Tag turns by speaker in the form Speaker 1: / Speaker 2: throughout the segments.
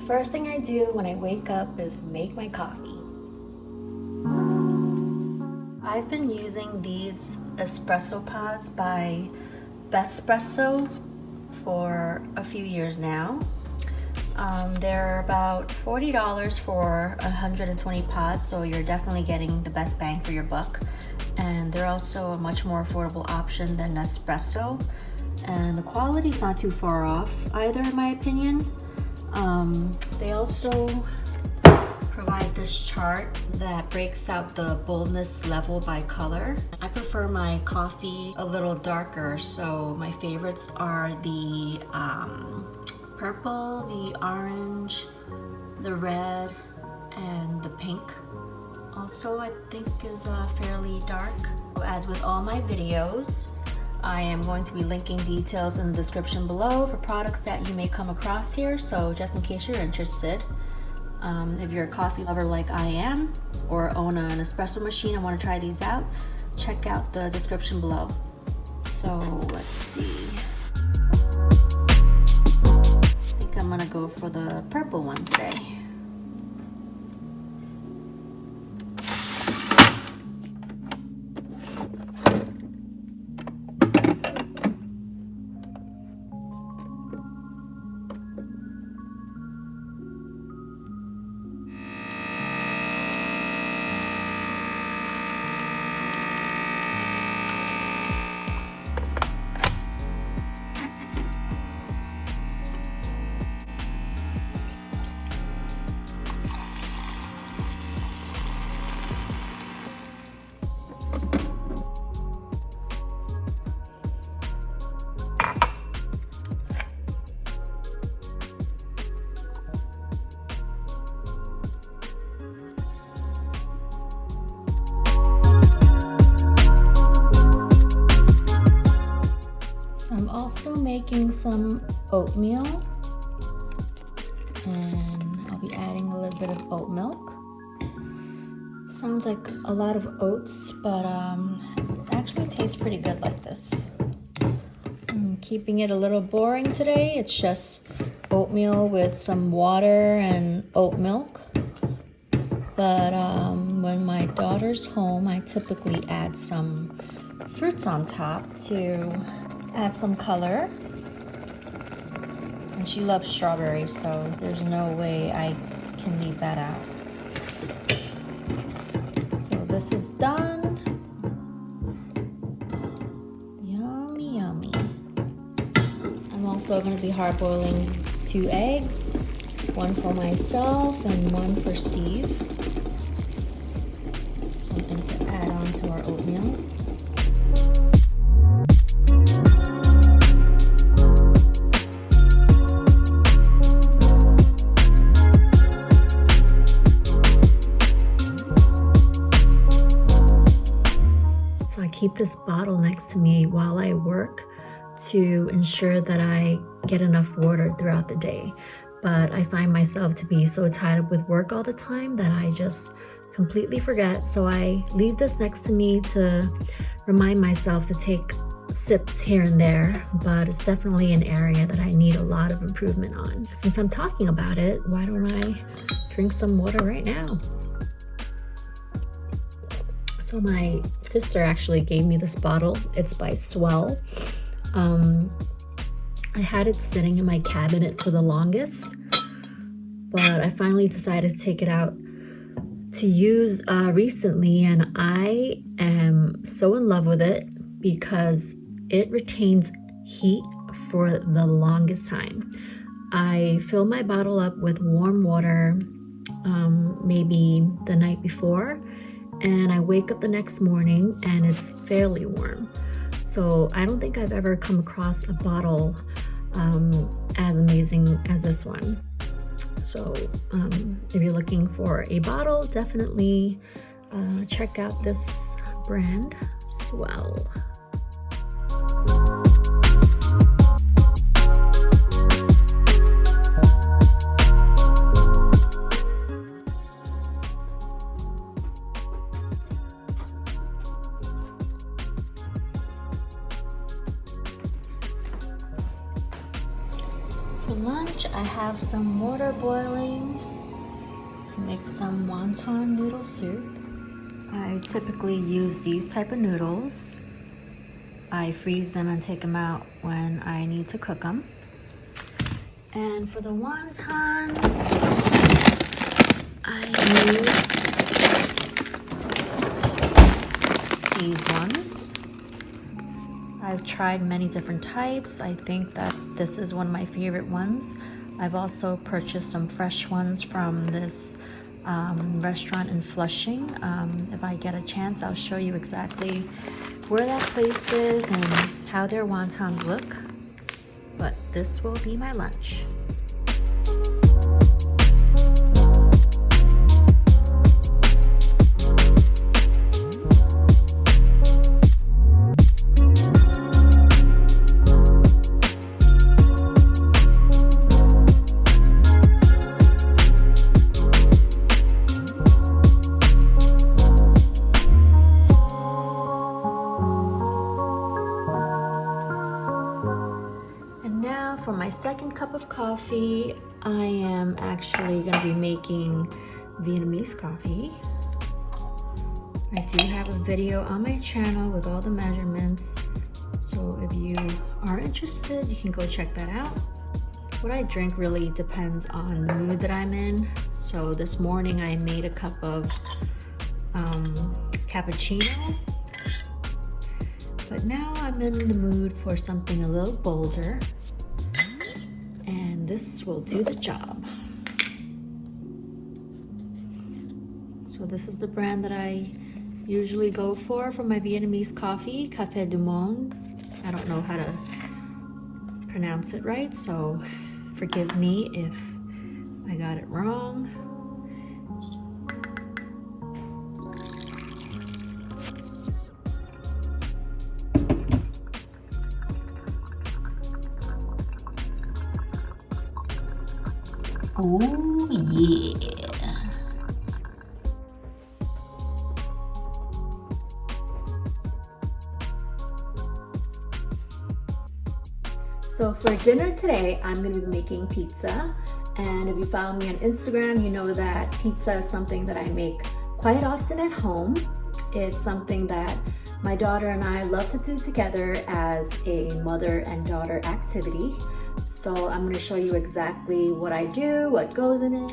Speaker 1: first thing I do when I wake up is make my coffee. I've been using these espresso pods by Bespresso for a few years now. They're about $40 for 120 pods, so you're definitely getting the best bang for your buck. And they're also a much more affordable option than Nespresso. And the quality's not too far off either, in my opinion. They also provide this chart that breaks out the boldness level by color. I prefer my coffee a little darker, so my favorites are the purple, the orange, the red, and the pink. Also, I think is fairly dark. As with all my videos, I am going to be linking details in the description below for products that you may come across here, so just in case you're interested. If you're a coffee lover like I am, or own an espresso machine and want to try these out, check out the description below. So let's see. I think I'm gonna go for the purple one today. I'm also making some oatmeal, and I'll be adding a little bit of oat milk. Sounds like a lot of oats, but it actually tastes pretty good like this. I'm keeping it a little boring today. It's just oatmeal with some water and oat milk. But when my daughter's home, I typically add some fruits on top to add some color. And she loves strawberries, so there's no way I can leave that out. So this is done. Yummy, yummy. I'm also going to be hard boiling 2 eggs, one for myself and one for Steve. Something to add on to our oatmeal. Keep this bottle next to me while I work to ensure that I get enough water throughout the day. But I find myself to be so tied up with work all the time that I just completely forget. So I leave this next to me to remind myself to take sips here and there, but it's definitely an area that I need a lot of improvement on. Since I'm talking about it, why don't I drink some water right now? So my sister actually gave me this bottle. It's by Swell. I had it sitting in my cabinet for the longest, but I finally decided to take it out to use recently, and I am so in love with it because it retains heat for the longest time. I fill my bottle up with warm water maybe the night before, and I wake up the next morning and it's fairly warm. So I don't think I've ever come across a bottle as amazing as this one. So if you're looking for a bottle, definitely check out this brand, Swell. For lunch, I have some water boiling to make some wonton noodle soup. I typically use these type of noodles. I freeze them and take them out when I need to cook them. And for the wontons, I use these ones. I've tried many different types. I think that this is one of my favorite ones. I've also purchased some fresh ones from this restaurant in Flushing. If I get a chance, I'll show you exactly where that place is and how their wontons look. But this will be my lunch. For my second cup of coffee, I am actually going to be making Vietnamese coffee. I do have a video on my channel with all the measurements, so if you are interested, you can go check that out. What I drink really depends on the mood that I'm in. So this morning I made a cup of cappuccino, but now I'm in the mood for something a little bolder. And this will do the job. So this is the brand that I usually go for my Vietnamese coffee, Café du Monde. I don't know how to pronounce it right, so forgive me if I got it wrong. Oh yeah. So for dinner today, I'm going to be making pizza. And if you follow me on Instagram, you know that pizza is something that I make quite often at home. It's something that my daughter and I love to do together as a mother and daughter activity. So I'm going to show you exactly what I do, what goes in it.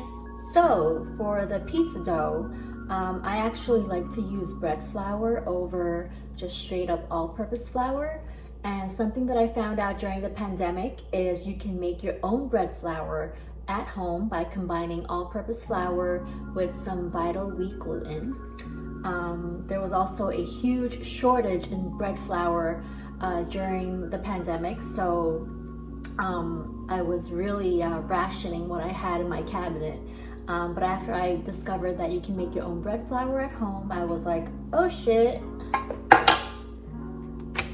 Speaker 1: So for the pizza dough, I actually like to use bread flour over just straight up all-purpose flour. And something that I found out during the pandemic is you can make your own bread flour at home by combining all-purpose flour with some vital wheat gluten. There was also a huge shortage in bread flour during the pandemic, so I was really rationing what I had in my cabinet. But after I discovered that you can make your own bread flour at home, I was like, oh shit.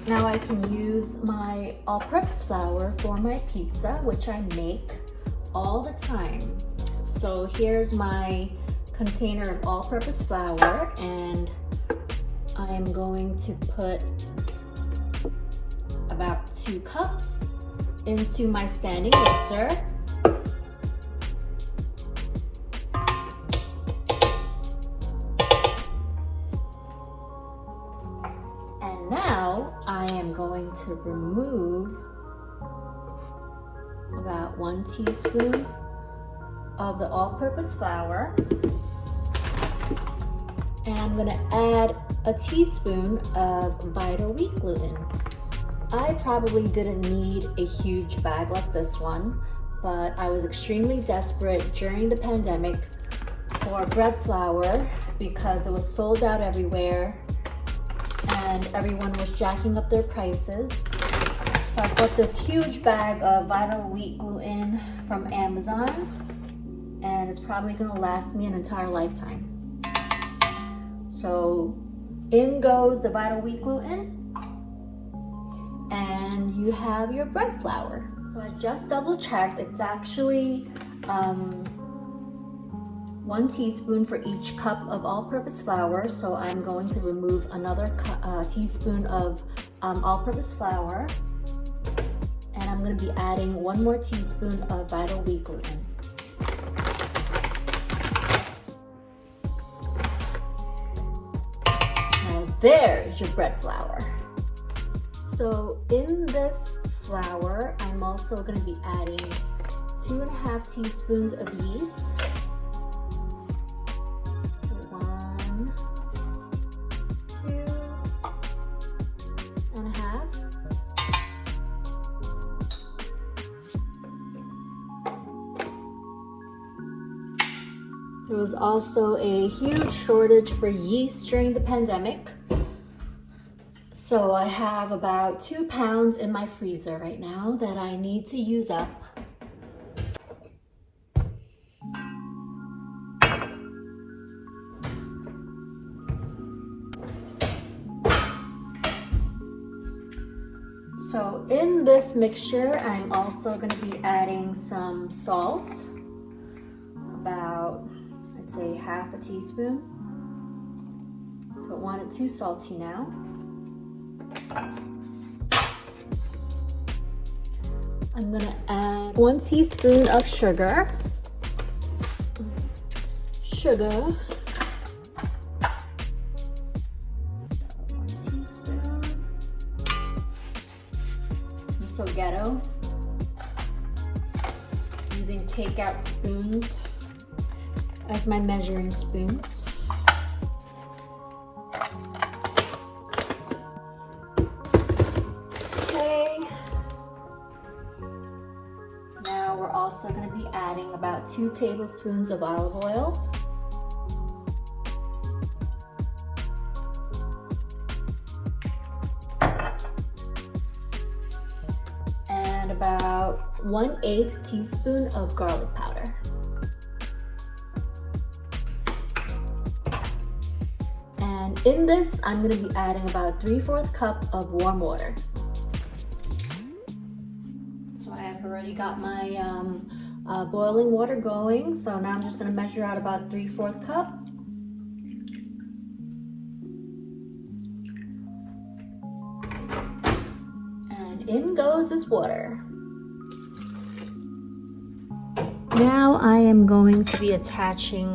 Speaker 1: Now I can use my all-purpose flour for my pizza, which I make all the time. So here's my container of all-purpose flour, and I'm going to put about 2 cups into my standing mixer. And now I am going to remove about 1 teaspoon of the all-purpose flour. And I'm going to add a teaspoon of vital wheat gluten. I probably didn't need a huge bag like this one, but I was extremely desperate during the pandemic for bread flour because it was sold out everywhere and everyone was jacking up their prices. So I bought this huge bag of vital wheat gluten from Amazon, and it's probably going to last me an entire lifetime. So in goes the vital wheat gluten, and you have your bread flour. So I just double checked. It's actually 1 teaspoon for each cup of all-purpose flour. So I'm going to remove another teaspoon of all-purpose flour, and I'm I'm going to be adding 1 more teaspoon of vital wheat gluten. Now there's your bread flour. So in this flour, I'm also going to be adding 2.5 teaspoons of yeast. So 1, 2.5. There was also a huge shortage for yeast during the pandemic. So I have about 2 pounds in my freezer right now that I need to use up. So in this mixture, I'm also going to be adding some salt, about, I'd say, 1/2 teaspoon. Don't want it too salty now. I'm going to add 1 teaspoon of sugar. Sugar. So ghetto, using takeout spoons as my measuring spoons. Okay, now we're also going to be adding about 2 tablespoons of olive oil. About 1/8 teaspoon of garlic powder. And in this, I'm going to be adding about 3/4 cup of warm water. So I have already got my boiling water going. So now I'm just going to measure out about 3/4 cup. And in goes this water. Now I am going to be attaching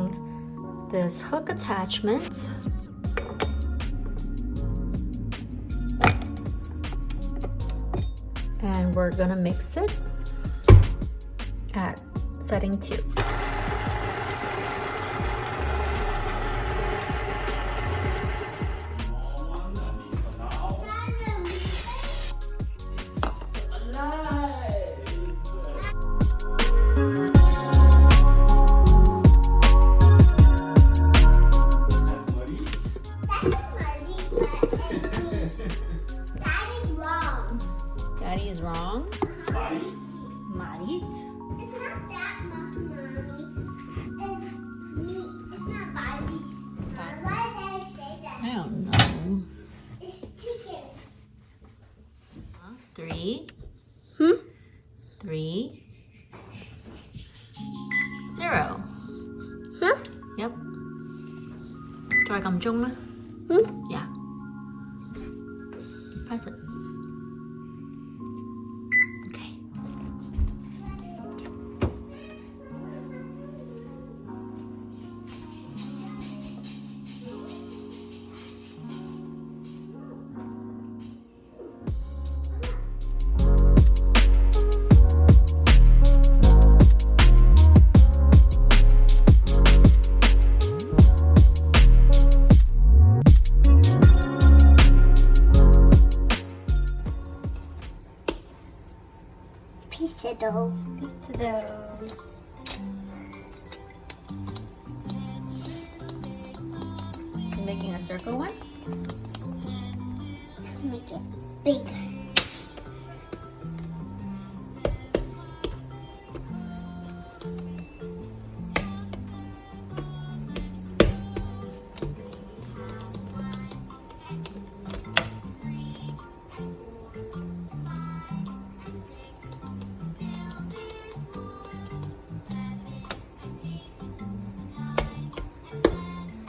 Speaker 1: this hook attachment. And we're gonna mix it at setting 2. Daddy is wrong. Marit?
Speaker 2: It's not that much, Mommy. It's meat. It's not Barbie's. Why did I say that?
Speaker 1: I don't know.
Speaker 2: It's chicken.
Speaker 1: 3. 3. 0.
Speaker 2: Huh?
Speaker 1: Yep. Try cầm chung á. Yeah. Press it. Okay.
Speaker 2: Pizza dough.
Speaker 1: Pizza dough. You making a circle one?
Speaker 2: Make it big.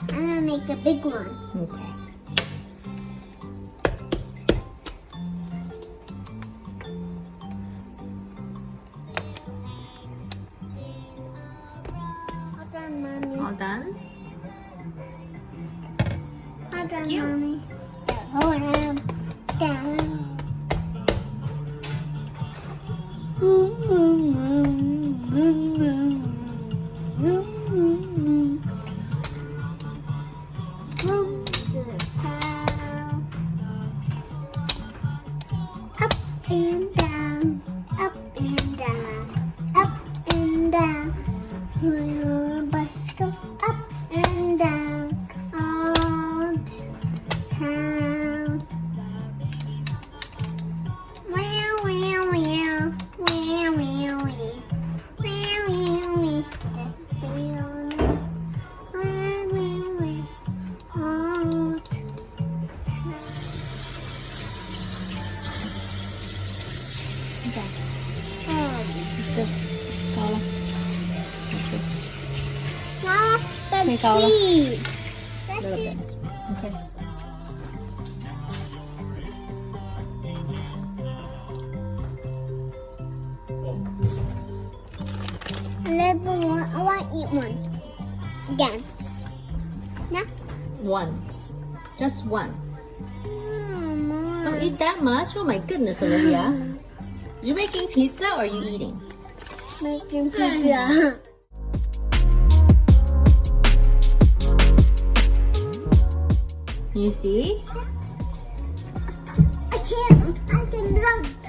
Speaker 2: I'm gonna make a big one.
Speaker 1: Okay.
Speaker 2: Hold on,
Speaker 1: Cute.
Speaker 2: Mommy. Hold on. Down. Up and down, up and down, up and down. Your bus go up and down all town. Wow, wow, wow, wow, wow, wow, wow, wow, That's the
Speaker 1: Make all of-
Speaker 2: tree.
Speaker 1: A
Speaker 2: That's
Speaker 1: little
Speaker 2: the
Speaker 1: bit. Okay.
Speaker 2: I want to eat one. Again. No?
Speaker 1: One. Just one.
Speaker 2: Mama.
Speaker 1: Don't eat that much. Oh my goodness, Olivia. You making pizza or are you eating?
Speaker 2: Making pizza.
Speaker 1: You see?
Speaker 2: I can love